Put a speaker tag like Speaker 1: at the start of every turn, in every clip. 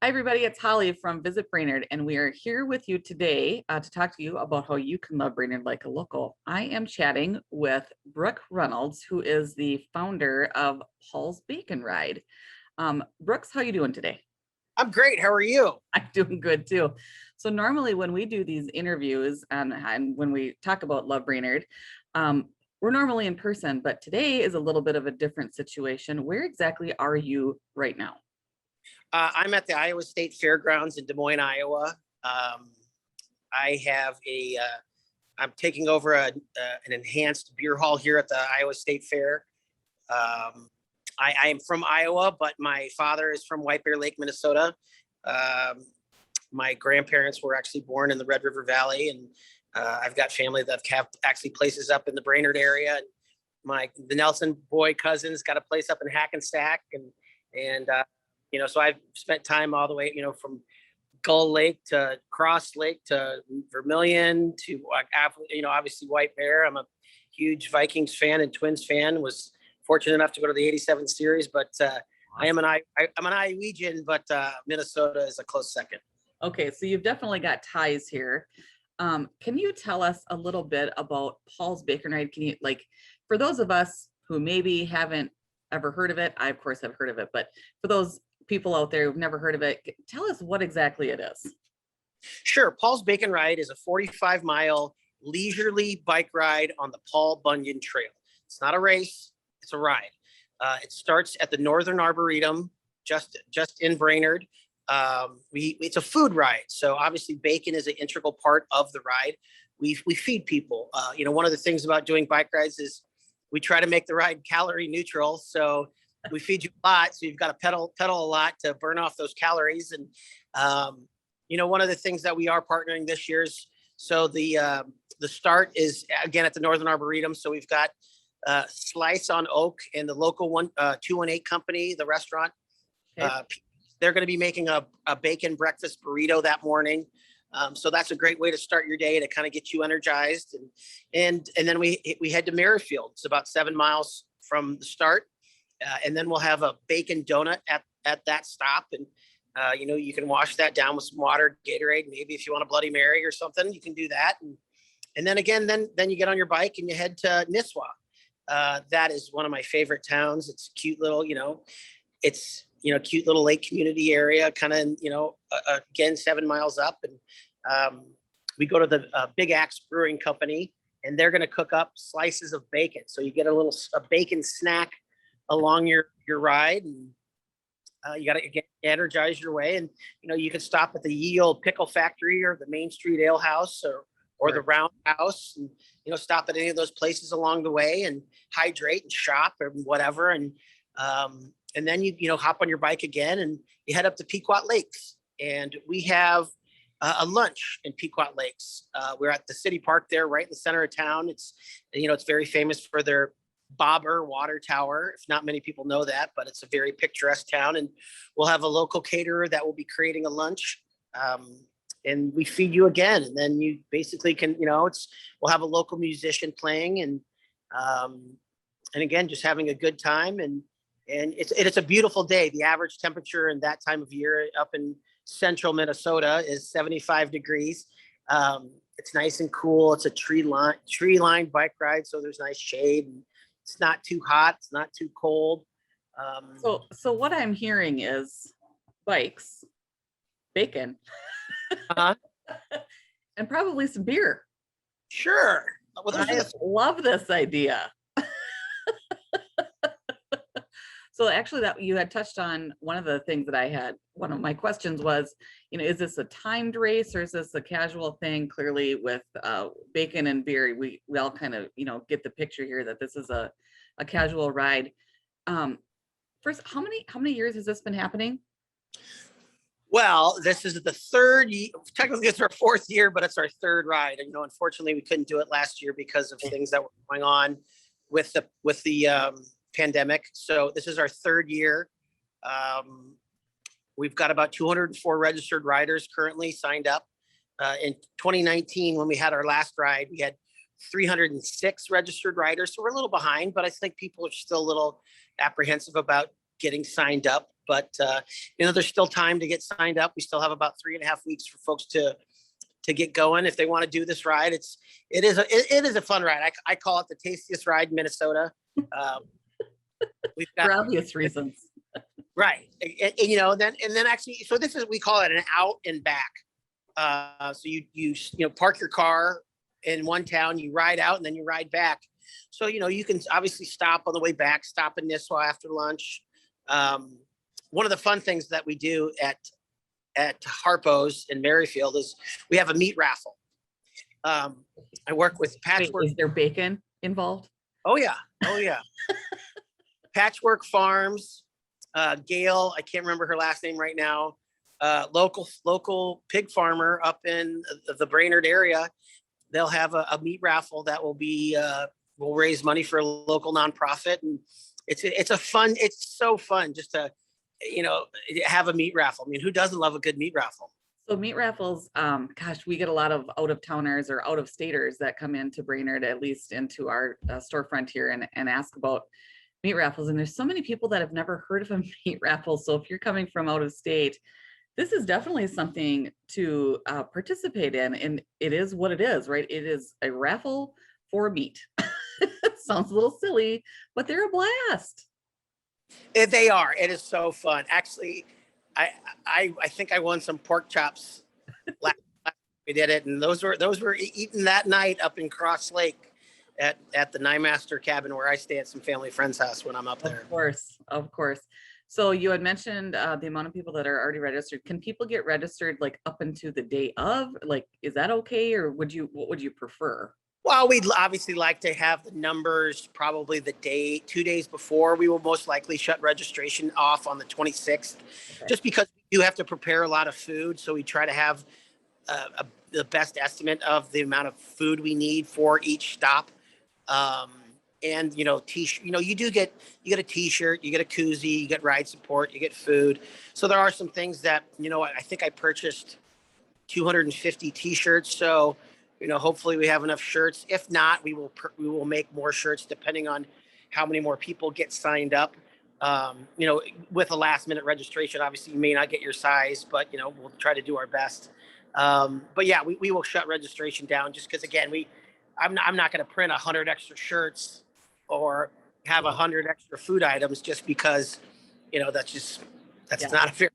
Speaker 1: Hi, everybody. It's Holly from Visit Brainerd, and we are here with you today to talk to you about how you can love Brainerd like a local. I am chatting with Brooke Reynolds, who is the founder of Paul's Bacon Ride. Brooks, how you doing today?
Speaker 2: I'm great. How are you?
Speaker 1: I'm doing good too. So normally when we do these interviews and when we talk about Love Brainerd, we're normally in person, but today is a little bit of a different situation. Where exactly are you right now?
Speaker 2: I'm at the Iowa State Fairgrounds in Des Moines, Iowa. I have I'm taking over an enhanced beer hall here at the Iowa State Fair. I am from Iowa, but my father is from White Bear Lake, Minnesota. My grandparents were actually born in the Red River Valley, and I've got family that have actually places up in the Brainerd area. And the Nelson boy cousins got a place up in Hackensack, and so I've spent time all the way, from Gull Lake to Cross Lake to Vermilion to, obviously White Bear. I'm a huge Vikings fan and Twins fan. Was fortunate enough to go to the '87 series, but I'm an Iowegian, but Minnesota is a close second.
Speaker 1: Okay, so you've definitely got ties here. Can you tell us a little bit about Paul's Bacon Ride? Can you, for those of us who maybe haven't ever heard of it, I of course have heard of it, but for those people out there who've never heard of it, tell us what exactly it is.
Speaker 2: Sure. Paul's Bacon Ride is a 45-mile leisurely bike ride on the Paul Bunyan Trail. It's not a race, it's a ride. It starts at the Northern Arboretum, just in Brainerd. It's a food ride, so obviously bacon is an integral part of the ride. We feed people. One of the things about doing bike rides is we try to make the ride calorie neutral. So we feed you a lot, so you've got to pedal a lot to burn off those calories. And one of the things that we are partnering this year is, so the start is again at the Northern Arboretum. So we've got Slice on Oak and the local 218 company, the restaurant. Okay. They're going to be making a bacon breakfast burrito that morning. So that's a great way to start your day to kind of get you energized. And then we head to Merrifield. It's about 7 miles from the start. And then we'll have a bacon donut at that stop. And, you can wash that down with some water, Gatorade, maybe if you want a Bloody Mary or something, you can do that. And then again, then you get on your bike and you head to Nisswa. That is one of my favorite towns. It's a cute little, it's, cute little lake community area, kind of, again, 7 miles up. And we go to the Big Axe Brewing Company, and they're going to cook up slices of bacon. So you get a bacon snack along your ride, and you got to energize your way. And, you can stop at the Ye Olde Pickle Factory or the Main Street Ale House or the Roundhouse, and, stop at any of those places along the way and hydrate and shop or whatever. And then you hop on your bike again and you head up to Pequot Lakes, and we have a lunch in Pequot Lakes. We're at the city park there, right in the center of town. It's very famous for their bobber water tower. If not many people know that, but it's a very picturesque town. And we'll have a local caterer that will be creating a lunch. And we feed you again. And then you basically can, we'll have a local musician playing and again, just having a good time. And it's a beautiful day. The average temperature in that time of year up in central Minnesota is 75 degrees. It's nice and cool. It's a tree-lined bike ride, so there's nice shade. And it's not too hot. It's not too cold.
Speaker 1: So what I'm hearing is bikes, bacon, and probably some beer.
Speaker 2: Sure.
Speaker 1: Well, I love this idea. So actually that you had touched on one of the things that I had, one of my questions was, is this a timed race or is this a casual thing? Clearly with bacon and beer, we all kind of, get the picture here that this is a casual ride. First, how many years has this been happening?
Speaker 2: Well, this is the third year. Technically, it's our fourth year, but it's our third ride. And unfortunately, we couldn't do it last year because of things that were going on with the pandemic. So this is our third year. We've got about 204 registered riders currently signed up. In 2019, when we had our last ride, we had 306 registered riders. So we're a little behind, but I think people are still a little apprehensive about getting signed up. but there's still time to get signed up. We still have about 3.5 weeks for folks to get going if they want to do this ride. It is a fun ride. I call it the tastiest ride in Minnesota. We've got
Speaker 1: For obvious reasons.
Speaker 2: right, and then actually, so we call it an out and back. So you park your car in one town, you ride out, and then you ride back. So you can obviously stop on the way back, stop in Nisswa after lunch. One of the fun things that we do at Harpo's in Merrifield is we have a meat raffle. I work with Patchwork.
Speaker 1: Wait, is there bacon involved?
Speaker 2: Oh yeah. Patchwork Farms, Gail, I can't remember her last name right now. Local pig farmer up in the Brainerd area. They'll have a meat raffle that will raise money for a local nonprofit, and it's so fun just to have a meat raffle. I mean, who doesn't love a good meat raffle?
Speaker 1: So meat raffles, gosh, we get a lot of out of towners or out of staters that come into Brainerd, at least into our storefront here, and ask about meat raffles. And there's so many people that have never heard of a meat raffle. So if you're coming from out of state, this is definitely something to participate in. And it is what it is, right? It is a raffle for meat. It sounds a little silly, but they're a blast.
Speaker 2: They are. It is so fun. Actually, I think I won some pork chops last time we did it, and those were eaten that night up in Cross Lake at the Nyemaster cabin where I stay at some family friend's house when I'm up there.
Speaker 1: Of course. So you had mentioned the amount of people that are already registered. Can people get registered like up into the day of? Like, is that okay, or what would you prefer?
Speaker 2: Well, we'd obviously like to have the numbers probably 2 days before. We will most likely shut registration off on the 26th, just because we do have to prepare a lot of food. So we try to have the best estimate of the amount of food we need for each stop. And you get a t-shirt, you get a koozie, you get ride support, you get food. So there are some things that, I think I purchased 250 t-shirts. So, hopefully we have enough shirts. If not, we will make more shirts depending on how many more people get signed up. With a last minute registration, obviously you may not get your size, but we'll try to do our best. But yeah, we will shut registration down just because, again, I'm not going to print 100 extra shirts or have 100 extra food items just because, that's not a very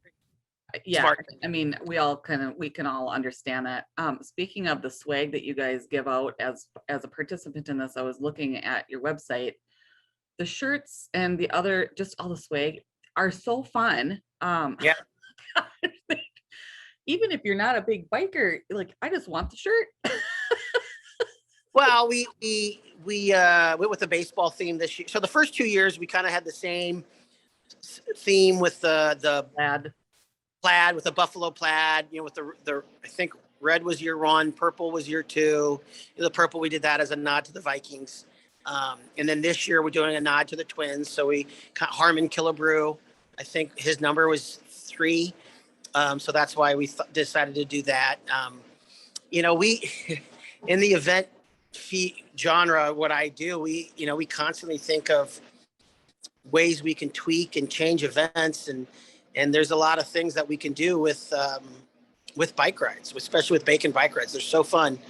Speaker 2: smart.
Speaker 1: I mean, we can all understand that. Speaking of the swag that you guys give out as a participant in this, I was looking at your website. The shirts and just all the swag are so fun.
Speaker 2: Yeah.
Speaker 1: Even if you're not a big biker, like, I just want the shirt.
Speaker 2: Well, we went with the baseball theme this year. So the first 2 years we kind of had the same theme with the plaid, with the buffalo plaid, with the I think red was year 1, purple was year 2. The purple, we did that as a nod to the Vikings. And then this year we're doing a nod to the Twins. So we Harmon Killebrew, I think his number was 3. So that's why we decided to do that. We in the event genre, what I do, we constantly think of ways we can tweak and change events, and there's a lot of things that we can do with bike rides, especially with Bacon bike rides. They're so fun.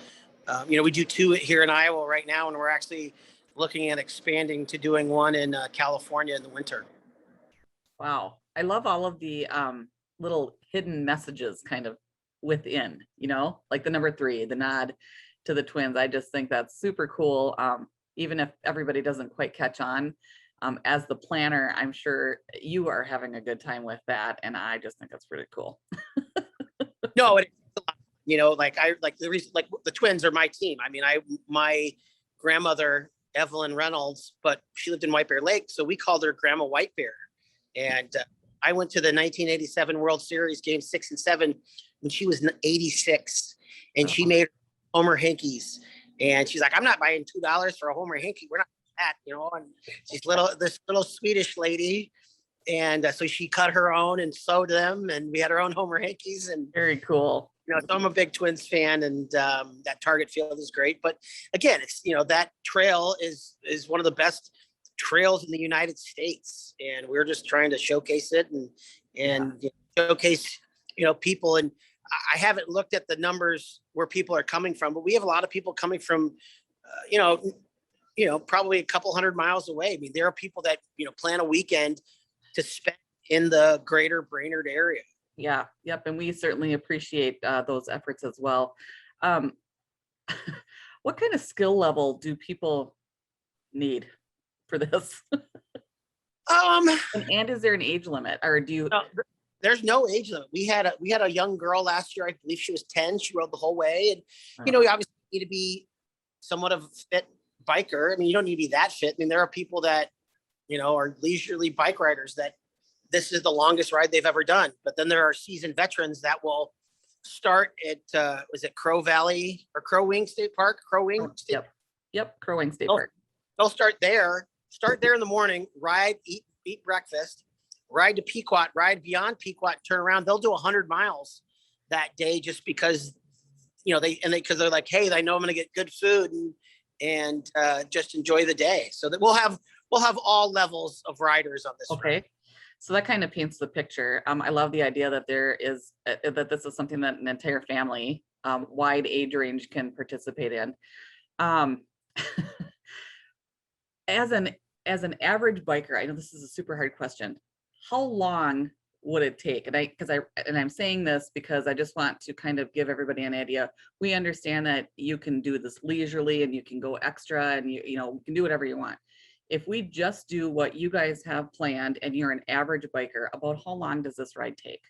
Speaker 2: We do 2 here in Iowa right now, and we're actually looking at expanding to doing one in California in the winter.
Speaker 1: Wow. I love all of the little hidden messages kind of within, like the number 3, the nod to the Twins. I just think that's super cool. Even if everybody doesn't quite catch on, as the planner, I'm sure you are having a good time with that. And I just think that's pretty cool.
Speaker 2: No, it's a lot. The reason, the Twins are my team. I mean, my grandmother, Evelyn Reynolds, but she lived in White Bear Lake. So we called her Grandma White Bear. And I went to the 1987 World Series game 6 and 7 when she was 86, and she made Homer Hankies, and she's like, I'm not buying $2 for a Homer Hanky. We're not that, and she's this little Swedish lady. And so she cut her own and sewed them, and we had our own Homer Hankies. And
Speaker 1: very cool.
Speaker 2: So I'm a big Twins fan, and that Target field is great. But again, it's, that trail is one of the best trails in the United States, and we're just trying to showcase it and showcase, people. And I haven't looked at the numbers where people are coming from, but we have a lot of people coming from, probably a couple hundred miles away. I mean, there are people that, plan a weekend to spend in the greater Brainerd area.
Speaker 1: Yeah. Yep. And we certainly appreciate those efforts as well. What kind of skill level do people need for this? And is there an age limit, or do you?
Speaker 2: No, there's no age limit. We had a young girl last year. I believe she was 10. She rode the whole way, and you obviously need to be somewhat of a fit biker. I mean, you don't need to be that fit. I mean, there are people that are leisurely bike riders that this is the longest ride they've ever done. But then there are seasoned veterans that will start at was it Crow Valley or Crow Wing State Park? Crow Wing.
Speaker 1: Yep. Crow Wing State Park.
Speaker 2: They'll start there in the morning, ride, eat breakfast, ride to Pequot, ride beyond Pequot, turn around. They'll do 100 miles that day just because, because they're like, hey, I know I'm going to get good food and just enjoy the day. So that we'll have all levels of riders on this.
Speaker 1: Okay.
Speaker 2: Ride.
Speaker 1: So that kind of paints the picture. I love the idea that there is that this is something that an entire family, wide age range, can participate in. As an average biker, I know this is a super hard question. How long would it take? And I'm saying this because I just want to kind of give everybody an idea. We understand that you can do this leisurely and you can go extra and you can do whatever you want. If we just do what you guys have planned and you're an average biker, about how long does this ride take?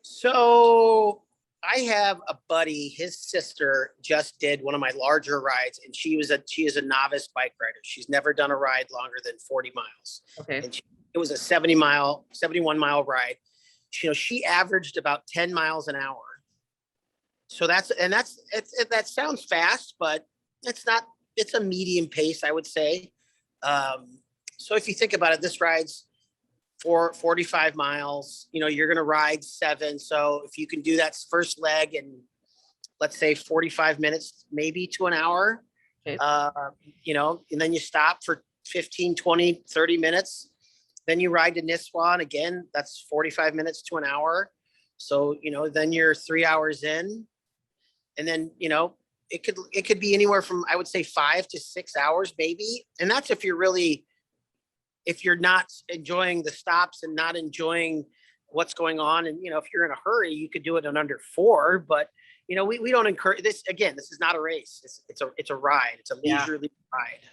Speaker 2: So I have a buddy, his sister just did one of my larger rides, and she is a novice bike rider. She's never done a ride longer than 40 miles. Okay. And it was a 71 mile ride. She averaged about 10 miles an hour. So that sounds fast, but it's not, it's a medium pace, I would say. So if you think about it, this ride's 45 miles, you're going to ride 7. So if you can do that first leg in, let's say 45 minutes, maybe to an hour, okay. And then you stop for 15, 20, 30 minutes. Then you ride to Nisswa, and again, that's 45 minutes to an hour. So, then you're 3 hours in, and then, it could be anywhere from, I would say, 5 to 6 hours, maybe. And that's if you're not enjoying the stops and not enjoying what's going on. And, if you're in a hurry, you could do it in under 4, but we don't encourage this. Again, this is not a race. It's a ride. It's a leisurely ride.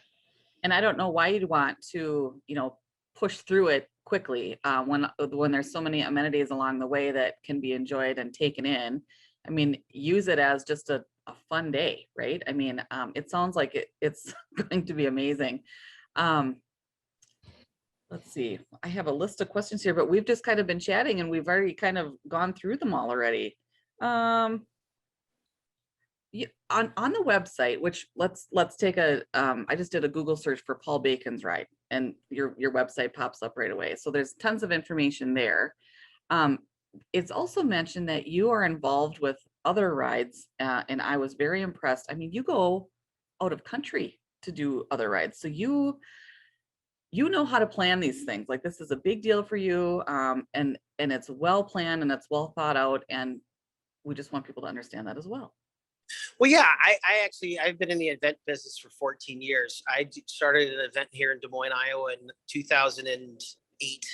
Speaker 1: And I don't know why you'd want to, push through it quickly when there's so many amenities along the way that can be enjoyed and taken in. I mean, use it as just a fun day, right? I mean, it sounds like it's going to be amazing. Let's see, I have a list of questions here, but we've just kind of been chatting and we've already kind of gone through them all already. On the website, which let's take I just did a Google search for Paul Bacon's ride, and your website pops up right away. So there's tons of information there. It's also mentioned that you are involved with other rides, and I was very impressed. I mean, you go out of country to do other rides, so you know how to plan these things. Like, this is a big deal for you, and it's well planned and it's well thought out, and we just want people to understand that as well.
Speaker 2: Well, yeah, I've been in the event business for 14 years. I started an event here in Des Moines, Iowa in 2008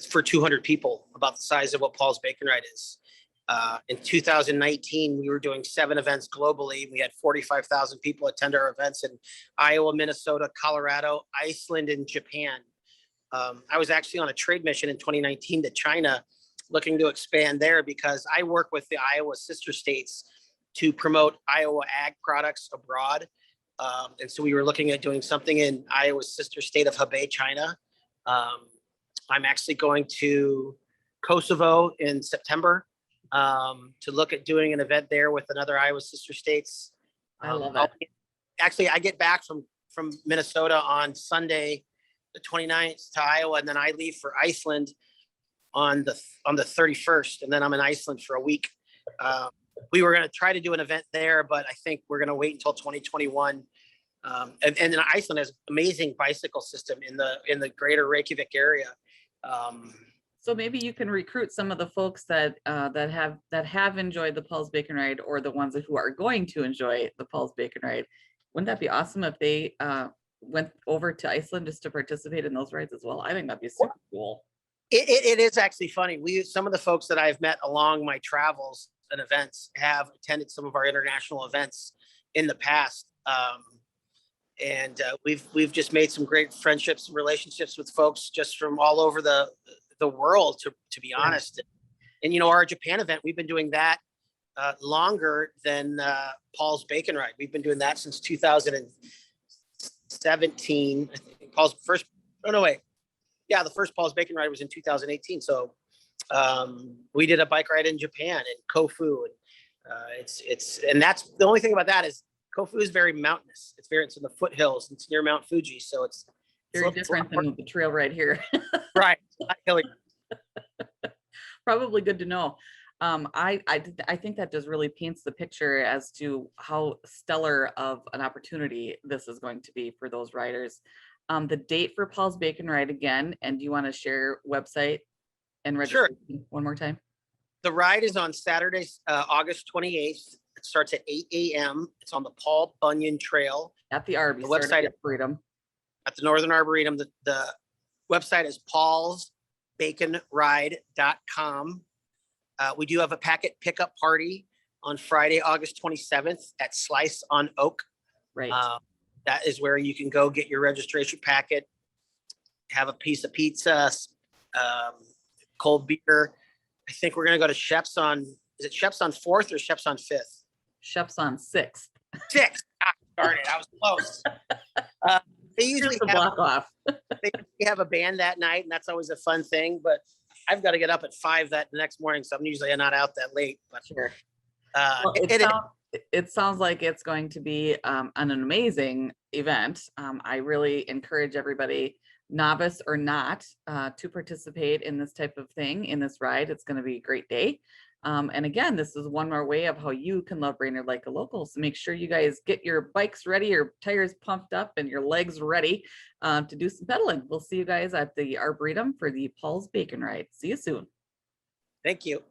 Speaker 2: for 200 people, about the size of what Paul's Bacon Ride is. In 2019, we were doing 7 events globally. We had 45,000 people attend our events in Iowa, Minnesota, Colorado, Iceland, and Japan. I was actually on a trade mission in 2019 to China, looking to expand there because I work with the Iowa sister states to promote Iowa ag products abroad. And so we were looking at doing something in Iowa's sister state of Hebei, China. I'm actually going to Kosovo in September to look at doing an event there with another Iowa sister states.
Speaker 1: I love that.
Speaker 2: Actually, I get back from Minnesota on Sunday, the 29th to Iowa, and then I leave for Iceland on the 31st, and then I'm in Iceland for a week. We were going to try to do an event there, but I think we're going to wait until 2021 And then Iceland has amazing bicycle system in the greater Reykjavik area.
Speaker 1: So maybe you can recruit some of the folks that have enjoyed the Paul's Bacon Ride, or the ones who are going to enjoy the Paul's Bacon Ride. Wouldn't that be awesome if they went over to Iceland just to participate in those rides as well? I think that'd be super cool.
Speaker 2: It is actually funny. Some of the folks that I've met along my travels and events have attended some of our international events in the past. And we've just made some great friendships and relationships with folks just from all over the world, to be honest. And, our Japan event, we've been doing that longer than Paul's Bacon Ride. We've been doing that since 2017. I think Paul's first, oh no, wait. Yeah, the first Paul's Bacon Ride was in 2018. So we did a bike ride in Japan, in Kofu. And and that's the only thing about that is Kofu is very mountainous. It's in the foothills. It's near Mount Fuji. So it's
Speaker 1: very different than the trail right here.
Speaker 2: Right.
Speaker 1: Probably good to know. I think that just really paints the picture as to how stellar of an opportunity this is going to be for those riders. The date for Paul's Bacon Ride again, and do you want to share website and registration one more time?
Speaker 2: The ride is on Saturday, August 28th. It starts at 8 a.m. It's on the Paul Bunyan Trail.
Speaker 1: At the Arby,
Speaker 2: the website
Speaker 1: at Freedom.
Speaker 2: At the Northern Arboretum. The website is paulsbaconride.com. We do have a packet pickup party on Friday, August 27th at Slice on Oak.
Speaker 1: Right.
Speaker 2: That is where you can go get your registration packet, have a piece of pizza, cold beer. I think we're going to go to Shep's is it Shep's on 4th or Shep's on 5th?
Speaker 1: Shep's on 6th.
Speaker 2: 6th. Darn it, I was close. They usually
Speaker 1: block off.
Speaker 2: They have a band that night, and that's always a fun thing. But I've got to get up at 5 the next morning, so I'm usually not out that late. But
Speaker 1: sure. Well, it sounds like it's going to be an amazing event. I really encourage everybody, novice or not, to participate in this type of thing, in this ride. It's going to be a great day. And again, this is one more way of how you can love Brainerd like a local. So make sure you guys get your bikes ready, your tires pumped up, and your legs ready to do some pedaling. We'll see you guys at the Arboretum for the Paul's Bacon Ride. See you soon.
Speaker 2: Thank you.